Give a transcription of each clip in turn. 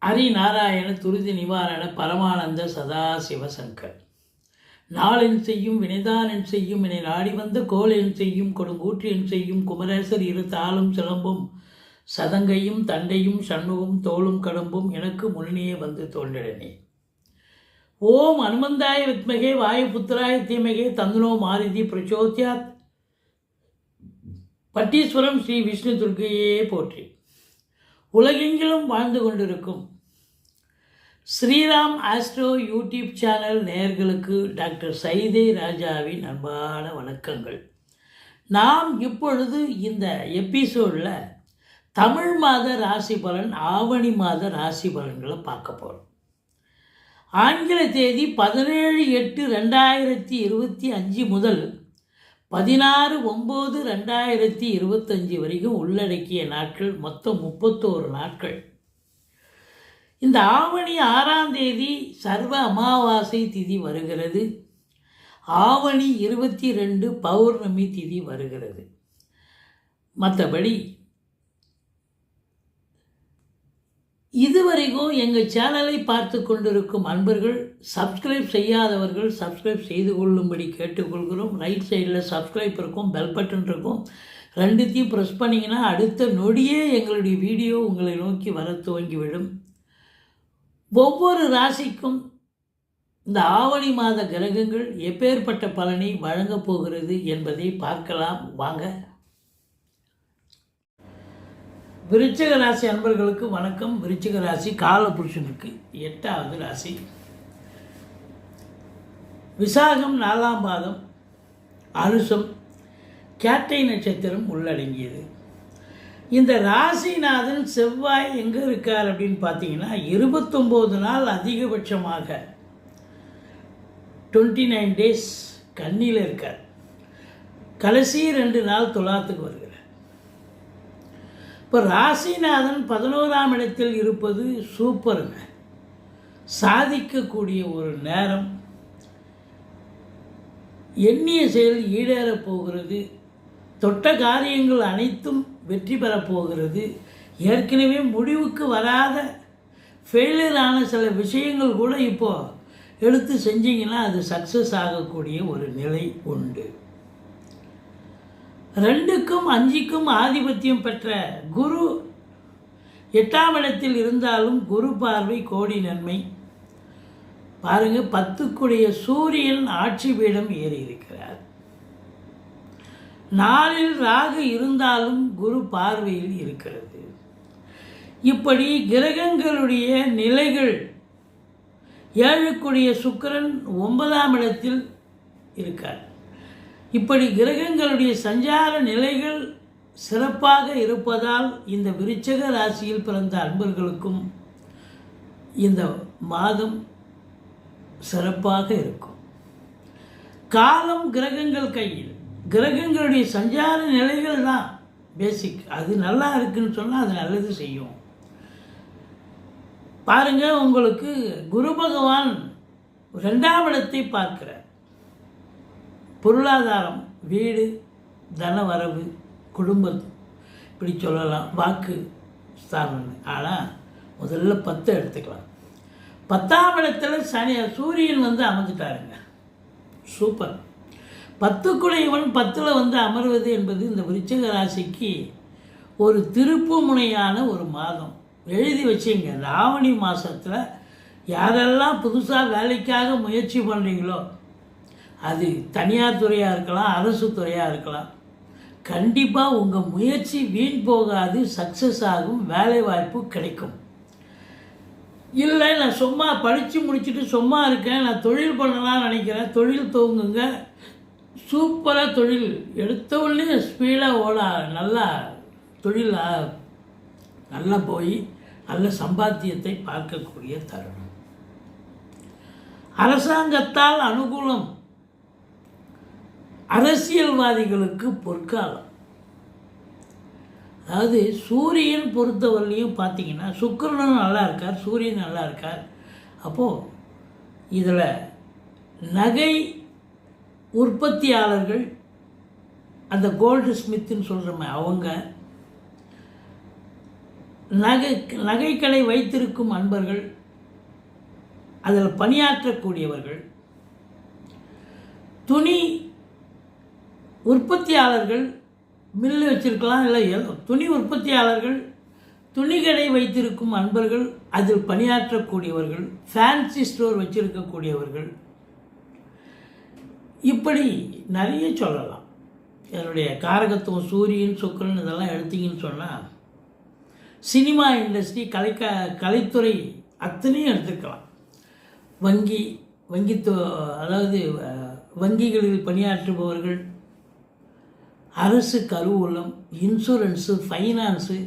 ஹரிநாராயண துரிதி நிவாரண பரமானந்த சதாசிவசங்கர். நாளென் செய்யும் வினைதானென் செய்யும் என்னை நாடி வந்த கோளென் செய்யும் கொடுங்கூற்று என் செய்யும் குமரேசர் இரு தாளும் சிலம்பும் சதங்கையும் தண்டையும் சண்முகம் தோளும் கடம்பும் எனக்கு முன்னே வந்து தோன்றினே. ஓம் அனுமந்தாய வித்மகே வாயுபுத்திராய தீமகே தந்தனோ மாருதி பிரச்சோத்யாத். பட்டீஸ்வரம் ஸ்ரீ விஷ்ணு துர்க்கையே போற்றி. உலகெங்கிலும் வாழ்ந்து கொண்டிருக்கும் ஸ்ரீராம் ஆஸ்ட்ரோ யூடியூப் சேனல் நேயர்களுக்கு டாக்டர் சைதை ராஜாவின் அன்பான வணக்கங்கள். நாம் இப்பொழுது இந்த எபிசோடில் தமிழ் மாத ராசி பலன், ஆவணி மாத ராசி பலன்களை பார்க்க போகிறோம். ஆங்கில தேதி 17/8/2025 முதல் 16/9/2025 வரைக்கும் உள்ளடக்கிய நாட்கள், மொத்தம் 31 நாட்கள். இந்த ஆவணி 6ஆம் தேதி சர்வ அமாவாசை திதி வருகிறது. ஆவணி 22 பௌர்ணமி திதி வருகிறது. மற்றபடி இதுவரைக்கும் எங்கள் சேனலை பார்த்து கொண்டிருக்கும் அன்பர்கள், சப்ஸ்கிரைப் செய்யாதவர்கள் சப்ஸ்கிரைப் செய்து கொள்ளும்படி கேட்டுக்கொள்கிறோம். ரைட் சைடில் சப்ஸ்கிரைப் இருக்கும், பெல் பட்டன் இருக்கும். ரெண்டுத்தையும் ப்ரெஸ் பண்ணிங்கன்னா அடுத்த நொடியே எங்களுடைய வீடியோ உங்களை நோக்கி வர துவங்கிவிடும். ஒவ்வொரு ராசிக்கும் இந்த ஆவணி மாத கிரகங்கள் எப்பேற்பட்ட பலனை வழங்கப் போகிறது என்பதை பார்க்கலாம் வாங்க. விருச்சிக ராசி அன்பர்களுக்கு வணக்கம். விருச்சிக ராசி காலபுருஷனுக்கு 8வது ராசி. விசாகம் 4ஆம் பாதம், அனுசம், கேட்டை நட்சத்திரம் உள்ளடங்கியது. இந்த ராசிநாதன் செவ்வாய் எங்கே இருக்கார் அப்படின்னு பார்த்தீங்கன்னா 29 நாள் அதிகபட்சமாக 29 டேஸ் கன்னியில் இருக்கார். கடைசி 2 நாள் துலாத்துக்கு வருகிறார். இப்போ ராசிநாதன் 11ஆம் இடத்தில் இருப்பது சூப்பருங்க. சாதிக்கக்கூடிய ஒரு நேரம், எண்ணிய செயல் ஈடேறப் போகிறது. தொட்ட காரியங்கள் அனைத்தும் வெற்றி பெறப்போகிறது. ஏற்கனவே முடிவுக்கு வராத ஃபெயிலியரான சில விஷயங்கள் கூட இப்போது எடுத்து செஞ்சிங்கன்னா அது சக்ஸஸ் ஆகக்கூடிய ஒரு நிலை உண்டு. 2க்கும் 5க்கும் ஆதிபத்தியம் பெற்ற குரு 8ஆம் இடத்தில் இருந்தாலும் குரு பார்வை கோடி நன்மை. பாருங்கள், 10க்குடைய சூரியன் ஆட்சி பீடம் ஏறி இருக்கிறார். 4இல் ராகு இருந்தாலும் குரு பார்வையில் இருக்கிறது. இப்படி கிரகங்களுடைய நிலைகள், 7க்குடைய சுக்கிரன் 9ஆம் இடத்தில் இருக்கார். இப்படி கிரகங்களுடைய சஞ்சார நிலைகள் சிறப்பாக இருப்பதால் இந்த விருச்சிக ராசியில் பிறந்த அன்பர்களுக்கும் இந்த மாதம் சிறப்பாக இருக்கும். காலம் கிரகங்கள் கையில். கிரகங்களுடைய சஞ்சார நிலைகள் தான் பேசிக். அது நல்லா இருக்குன்னு சொன்னால் அது நல்லது செய்யும். பாருங்கள், உங்களுக்கு குரு பகவான் 2ஆம் இடத்தை பார்க்கிறார். பொருளாதாரம், வீடு, தனவரவு, குடும்பம், இப்படி சொல்லலாம், வாக்கு ஸ்தானம். ஆனால் முதல்ல 10 எடுத்துக்கலாம். 10ஆம் இடத்துல சூரியன் அமர்ந்துட்டாருங்க. சூப்பர். 10க்குடையவன் 10ல் அமர்வது என்பது இந்த விருச்சிக ராசிக்கு ஒரு திருப்பு முனையான ஒரு மாதம். எழுதி வச்சிங்க. இந்த ஆவணி மாதத்தில் யாரெல்லாம் புதுசாக வேலைக்காக முயற்சி பண்ணுறீங்களோ, அது தனியார் துறையாக இருக்கலாம், அரசு துறையாக இருக்கலாம், கண்டிப்பாக உங்கள் முயற்சி வீண் போகாது, சக்ஸஸ் ஆகும், வேலை வாய்ப்பு கிடைக்கும். இல்லை, நான் சும்மா படித்து முடிச்சுட்டு சும்மா இருக்கேன், நான் தொழில் பண்ணலாம்னு நினைக்கிறேன், தொழில் துவங்குங்க. சூப்பராக தொழில் எடுத்த உடனே ஸ்பீடாக ஓட, நல்லா தொழில் நல்லா போய் நல்ல சம்பாத்தியத்தை பார்க்கக்கூடிய தருணம். அரசாங்கத்தால் அனுகூலம். அரசியல்வாதிகளுக்கு பொற்காலம். அதாவது சூரியன் பொறுத்தவரையிலையும் பார்த்தீங்கன்னா சுக்கிரனும் நல்லா இருக்கார், சூரியன் நல்லா இருக்கார். அப்போது இதில் நகை உற்பத்தியாளர்கள், அந்த கோல்டு ஸ்மித்துன்னு சொல்கிறோமே அவங்க, நகைக்கடை வைத்திருக்கும் அன்பர்கள், அதில் பணியாற்றக்கூடியவர்கள், துணி உற்பத்தியாளர்கள், மில்லு வச்சுருக்கலாம், இல்லை துணி உற்பத்தியாளர்கள், துணிக்கடை வைத்திருக்கும் அன்பர்கள், அதில் பணியாற்றக்கூடியவர்கள், ஃபேன்சி ஸ்டோர் வச்சிருக்கக்கூடியவர்கள், இப்படி நிறைய சொல்லலாம். என்னுடைய காரகத்துவம் சூரியன் சுக்கிரன் இதெல்லாம் எடுத்தீங்கன்னு சொன்னால் சினிமா இண்டஸ்ட்ரி, கலைத்துறை அத்தனையும் எடுத்துக்கலாம். அதாவது வங்கிகளில் பணியாற்றுபவர்கள், அரசு கருவூலம், இன்சூரன்ஸு, ஃபைனான்ஸு,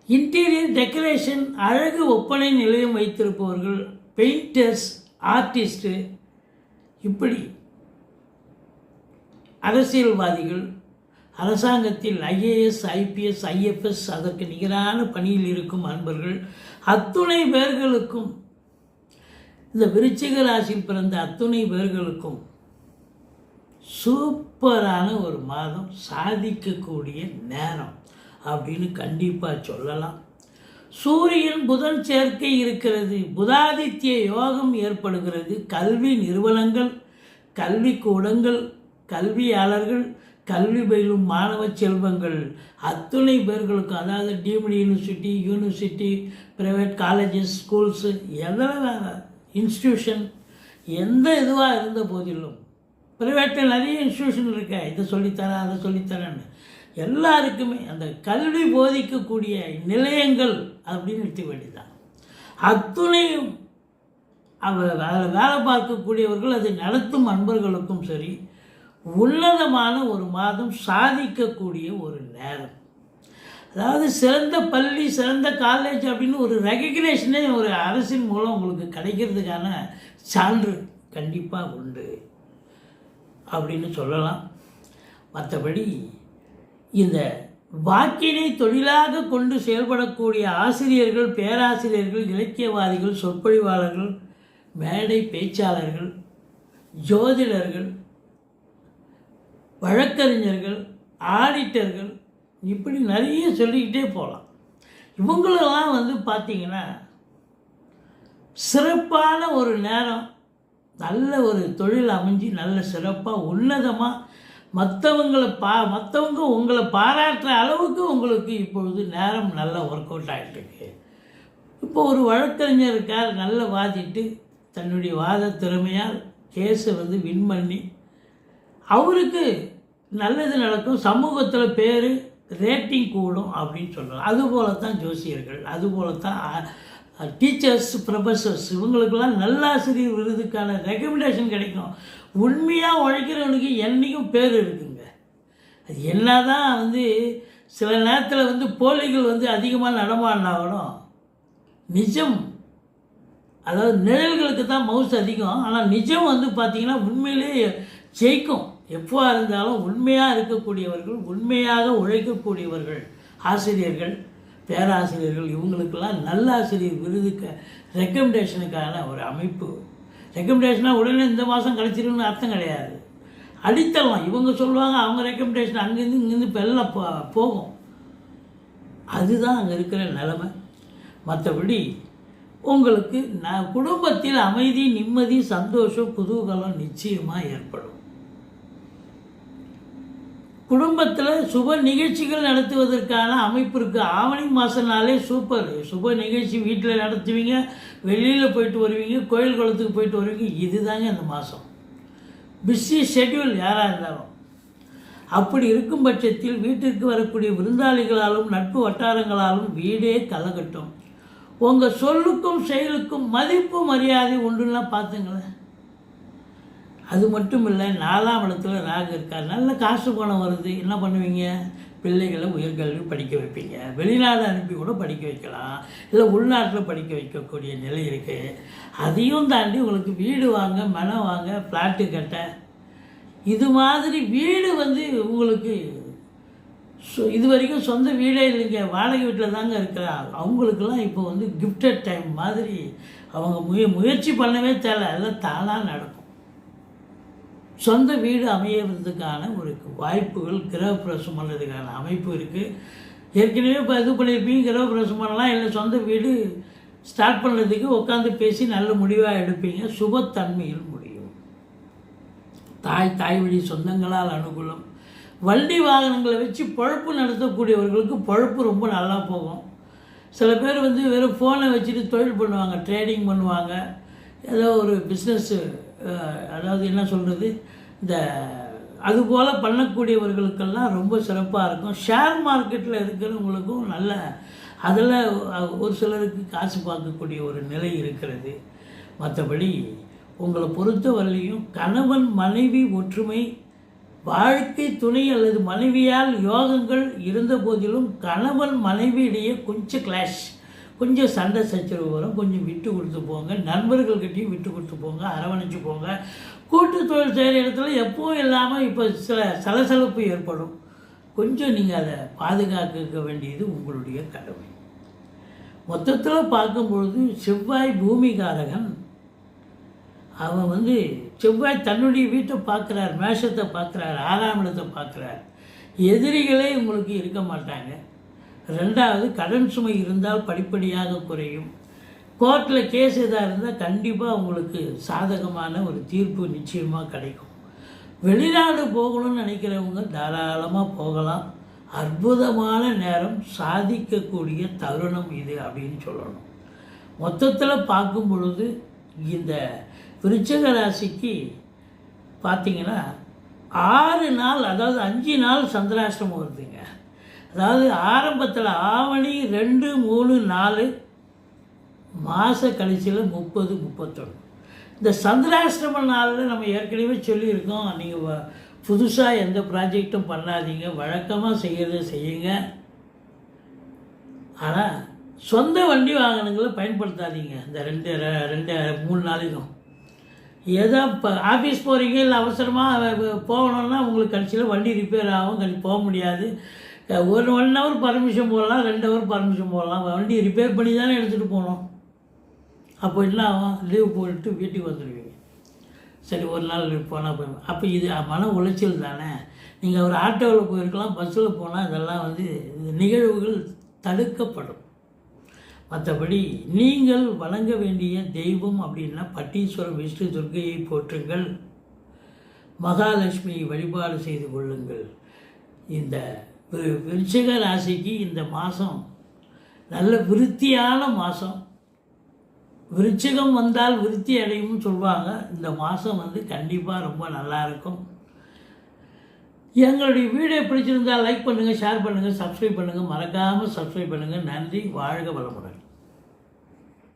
இன்டீரியர் டெக்கரேஷன், அழகு ஒப்பனை நிலையம் வைத்திருப்பவர்கள், பெயிண்டர்ஸ், ஆர்டிஸ்ட்டு, இப்படி அரசியல்வாதிகள், அரசாங்கத்தில் ஐஏஎஸ், ஐபிஎஸ், ஐஎஃப்எஸ் அதற்கு நிகரான பணியில் இருக்கும் அன்பர்கள், அத்துணை பேர்களுக்கும், இந்த விருச்சிக ராசியில் பிறந்த அத்துணை பேர்களுக்கும் சூப்பரான ஒரு மாதம், சாதிக்கக்கூடிய நேரம் அப்படின்னு கண்டிப்பாக சொல்லலாம். சூரியன் புதன் சேர்க்கை இருக்கிறது, புதாதித்ய யோகம் ஏற்படுகிறது. கல்வி நிறுவனங்கள், கல்விக்கூடங்கள், கல்வியாளர்கள், கல்வி பயிலும் மாணவ செல்வங்கள் அத்துணை பேர்களுக்கும், அதாவது deemed university, private colleges, schools, எதில் இன்ஸ்டியூஷன் எந்த இதுவாக இருந்த போதிலும், ப்ரைவேட்டில் நிறைய இன்ஸ்டியூஷன் இருக்க, இதை சொல்லித்தரேன் அதை சொல்லித்தரேன்னு எல்லாருக்குமே அந்த கல்வி போதிக்கக்கூடிய நிலையங்கள் அப்படின்னு எடுத்து வேண்டியதான். அத்துணையும் அதில் வேலை பார்க்கக்கூடியவர்கள், அதை நடத்தும் அன்பர்களுக்கும் சரி, உன்னதமான ஒரு மாதம், சாதிக்கக்கூடிய ஒரு நேரம். அதாவது சிறந்த பள்ளி, சிறந்த காலேஜ் அப்படின்னு ஒரு ரெகக்னேஷனே ஒரு அரசின் மூலம் உங்களுக்கு கிடைக்கிறதுக்கான சான்று கண்டிப்பாக உண்டு அப்படின்னு சொல்லலாம். மற்றபடி இந்த வாக்கினை தொழிலாக கொண்டு செயல்படக்கூடிய ஆசிரியர்கள், பேராசிரியர்கள், இலக்கியவாதிகள், சொற்பொழிவாளர்கள், மேடை பேச்சாளர்கள், ஜோதிடர்கள், வழக்கறிஞர்கள், ஆடிட்டர்கள், இப்படி நிறைய சொல்லிக்கிட்டே போகலாம். இவங்களெல்லாம் பார்த்திங்கன்னா சிறப்பான ஒரு நேரம், நல்ல ஒரு தொழில் அமைஞ்சு நல்ல சிறப்பாக உன்னதமாக மற்றவங்க உங்களை பாராட்டுற அளவுக்கு உங்களுக்கு இப்பொழுது நேரம் நல்லா ஒர்க் அவுட் ஆகிட்டுருக்கு. இப்போ ஒரு வழக்கறிஞர் இருக்கார், நல்ல வாதிட்டு தன்னுடைய வாத திறமையால் கேஸை வின் பண்ணி அவருக்கு நல்லது நடக்கும், சமூகத்தில் பேர் ரேட்டிங் கூடும் அப்படின்னு சொல்கிறாங்க. அதுபோல தான் ஜோசியர்கள், அதுபோல தான் டீச்சர்ஸ், ப்ரொஃபஸர்ஸ், இவங்களுக்கெல்லாம் நல்லாசிரியர் விருதுக்கான ரெக்கமெண்டேஷன் கிடைக்கும். உண்மையாக உழைக்கிறவனுக்கு என்றைக்கும் பேர் இருக்குங்க. அது என்ன தான் சில நேரத்தில் போலிகள் அதிகமாக நடமாடினாலும் நிஜம், அதாவது நிழல்களுக்கு தான் மவுஸ் அதிகம், ஆனால் நிஜம் பார்த்திங்கன்னா உண்மையிலேயே ஜெயிக்கும். எப்போ இருந்தாலும் உண்மையாக இருக்கக்கூடியவர்கள், உண்மையாக உழைக்கக்கூடியவர்கள், ஆசிரியர்கள், பேராசிரியர்கள், இவங்களுக்கெல்லாம் நல்ல ஆசிரியர் விருதுக்கு ரெக்கமெண்டேஷனுக்கான ஒரு அமைப்பு. ரெக்கமெண்டேஷனாக உடனே இந்த மாதம் கிடச்சிருக்குன்னு அர்த்தம் கிடையாது. அடித்தளம் இவங்க சொல்லுவாங்க, அவங்க ரெக்கமெண்டேஷன் அங்கேருந்து இங்கேருந்து இப்போ எல்லாம் போகும். அதுதான் அங்கே இருக்கிற நிலைமை. மற்றபடி உங்களுக்கு குடும்பத்தில் அமைதி, நிம்மதி, சந்தோஷம், குதூகலம் நிச்சயமாக ஏற்படும். குடும்பத்தில் சுப நிகழ்ச்சிகள் நடத்துவதற்கான அமைப்பு இருக்குது. ஆவணி மாதம்னாலே சூப்பர். சுப நிகழ்ச்சி வீட்டில் நடத்துவீங்க, வெளியில் போயிட்டு வருவீங்க, கோயில் குளத்துக்கு போயிட்டு வருவீங்க. இதுதாங்க இந்த மாதம். பிஸி ஷெட்யூல் யாராக இருந்தாலும். அப்படி இருக்கும் பட்சத்தில் வீட்டிற்கு வரக்கூடிய விருந்தாளிகளாலும் நட்பு வட்டாரங்களாலும் வீடே கலகட்டும். உங்கள் சொல்லுக்கும் செயலுக்கும் மதிப்பு மரியாதை உண்டுன்னா பார்த்துங்களேன். அது மட்டும் இல்லை, 4ஆம் இடத்துல ராகு இருக்கார், நல்ல காசு பணம் வருது. என்ன பண்ணுவீங்க? பிள்ளைகளை உயர்கல்வி படிக்க வைப்பீங்க. வெளிநாடு அனுப்பி கூட படிக்க வைக்கலாம், இல்லை உள்நாட்டில் படிக்க வைக்கக்கூடிய நிலை இருக்குது. அதையும் தாண்டி உங்களுக்கு வீடு வாங்க, மனம் வாங்க, ஃப்ளாட்டு கட்ட, இது மாதிரி வீடு உங்களுக்கு இது வரைக்கும் சொந்த வீடே இல்லைங்க, வாடகை வீட்டில் தாங்க இருக்கிறாங்க. அவங்களுக்கெல்லாம் இப்போ கிஃப்டட் டைம் மாதிரி அவங்க முயற்சி பண்ணவே தேவை, எல்லாம் தானாக நடக்கும். சொந்த வீடு அமையறதுக்கான ஒரு வாய்ப்புகள், கிரகப்பிரவேசம் பண்ணுறதுக்கான அமைப்பு இருக்குது. ஏற்கனவே இப்போ இது பண்ணியிருப்பீங்க, கிரகப்பிரவேசம் பண்ணலாம், இல்லை சொந்த வீடு ஸ்டார்ட் பண்ணுறதுக்கு உட்காந்து பேசி நல்ல முடிவாக எடுப்பீங்க. சுபத்தன்மையில் முடியும். தாய் வழி சொந்தங்களால் அனுகூலம். வண்டி வாகனங்களை வச்சு பொழப்பு நடத்தக்கூடியவர்களுக்கு பொழப்பு ரொம்ப நல்லா போகும். சில பேர் வந்து வெறும் ஃபோனை வச்சுட்டு தொழில் பண்ணுவாங்க, ட்ரேடிங் பண்ணுவாங்க, ஏதோ ஒரு பிஸ்னஸ்ஸு, அதாவது என்ன சொல்கிறது, இந்த அதுபோல் பண்ணக்கூடியவர்களுக்கெல்லாம் ரொம்ப சிறப்பாக இருக்கும். ஷேர் மார்க்கெட்டில் இருக்கிறவங்களுக்கும் நல்ல அதில் ஒரு சிலருக்கு காசு பார்க்கக்கூடிய ஒரு நிலை இருக்கிறது. மற்றபடி உங்களை பொறுத்தவரையிலையும் கணவன் மனைவி ஒற்றுமை, வாழ்க்கை துணை அல்லது மனைவியால் யோகங்கள் இருந்த போதிலும் கணவன் மனைவியிடையே கொஞ்சம் கிளாஷ், கொஞ்சம் சண்டை சச்சரவு வரும். கொஞ்சம் விட்டு கொடுத்து போங்க, நண்பர்கள்கிட்டையும் விட்டு கொடுத்து போங்க, அரவணைச்சு போங்க. கூட்டு தொழில் செய்கிற இடத்துல எப்பவும் இல்லாமல் இப்போ சில சலசலப்பு ஏற்படும். கொஞ்சம் நீங்கள் அதை பாதுகாக்க வேண்டியது உங்களுடைய கடமை. மொத்தத்தில் பார்க்கும்பொழுது செவ்வாய் பூமிகாரகன். அவன் வந்து செவ்வாய் தன்னுடைய வீட்டை பார்க்குறார், மேஷத்தை பார்க்குறார், 6ஆம் இடத்தை பார்க்குறார். எதிரிகளே உங்களுக்கு இருக்க மாட்டாங்க. ரெண்டாவது, கடன் சுமை இருந்தால் படிப்படியாக குறையும். கோர்ட்டில் கேஸ் எதாக இருந்தால் கண்டிப்பாக உங்களுக்கு சாதகமான ஒரு தீர்ப்பு நிச்சயமாக கிடைக்கும். வெளிநாடு போகணும்னு நினைக்கிறவங்க தாராளமாக போகலாம். அற்புதமான நேரம், சாதிக்கக்கூடிய தருணம் இது அப்படின்னு சொல்லணும். மொத்தத்தில் பார்க்கும் பொழுது இந்த விருச்சிக ராசிக்கு பார்த்திங்கன்னா 6 நாள், அதாவது 5 நாள் சந்திராஷ்டமம் வருதுங்க. அதாவது ஆரம்பத்தில் ஆவணி 2, 3, 4, மாத கடைசியில் 30, 31. இந்த சந்திராஷ்டம நாளில் நம்ம ஏற்கனவே சொல்லியிருக்கோம், நீங்கள் புதுசாக எந்த ப்ராஜெக்டும் பண்ணாதீங்க, வழக்கமாக செய்கிறத செய்யுங்க. ஆனால் சொந்த வண்டி வாகனங்களை பயன்படுத்தாதீங்க இந்த 2-3 நாளைக்கும். ஏதோ இப்போ ஆஃபீஸ் போகிறீங்க, இல்லை அவசரமாக போகணுன்னா உங்களுக்கு கடைசியில் வண்டி ரிப்பேர் ஆகும், போக முடியாது. 1 ஹவர் பர்மிஷன் போடலாம், 2 ஹவர் பர்மிஷன் போடலாம். வண்டி ரிப்பேர் பண்ணி தானே எடுத்துகிட்டு போகணும். அப்போ என்ன ஆகும், லீவ் போட்டு வீட்டுக்கு வந்துடுவீங்க. சரி, ஒரு நாள் போனால் போய், அப்போ இது மன உளைச்சல் தானே. நீங்கள் ஒரு ஆட்டோவில் போயிருக்கலாம், பஸ்ஸில் போனால் இதெல்லாம் வந்து நிகழ்வுகள் தடுக்கப்படும். மற்றபடி நீங்கள் வணங்க வேண்டிய தெய்வம் அப்படின்னா பட்டீஸ்வரம் விஷ்ணு துர்க்கையை போற்றுங்கள், மகாலட்சுமியை வழிபாடு செய்து கொள்ளுங்கள். இந்த விருச்சிக ராசிக்கு இந்த மாதம் நல்ல விருத்தியான மாதம். விருச்சிகம் வந்தால் விருத்தி அடையும்னு சொல்லுவாங்க. இந்த மாதம் வந்து கண்டிப்பாக ரொம்ப நல்லாயிருக்கும். எங்களுடைய வீடியோ பிடிச்சிருந்தால் லைக் பண்ணுங்கள், ஷேர் பண்ணுங்கள், சப்ஸ்கிரைப் பண்ணுங்கள். மறக்காமல் சப்ஸ்கிரைப் பண்ணுங்கள். நன்றி. வாழ்க வளமுடன்.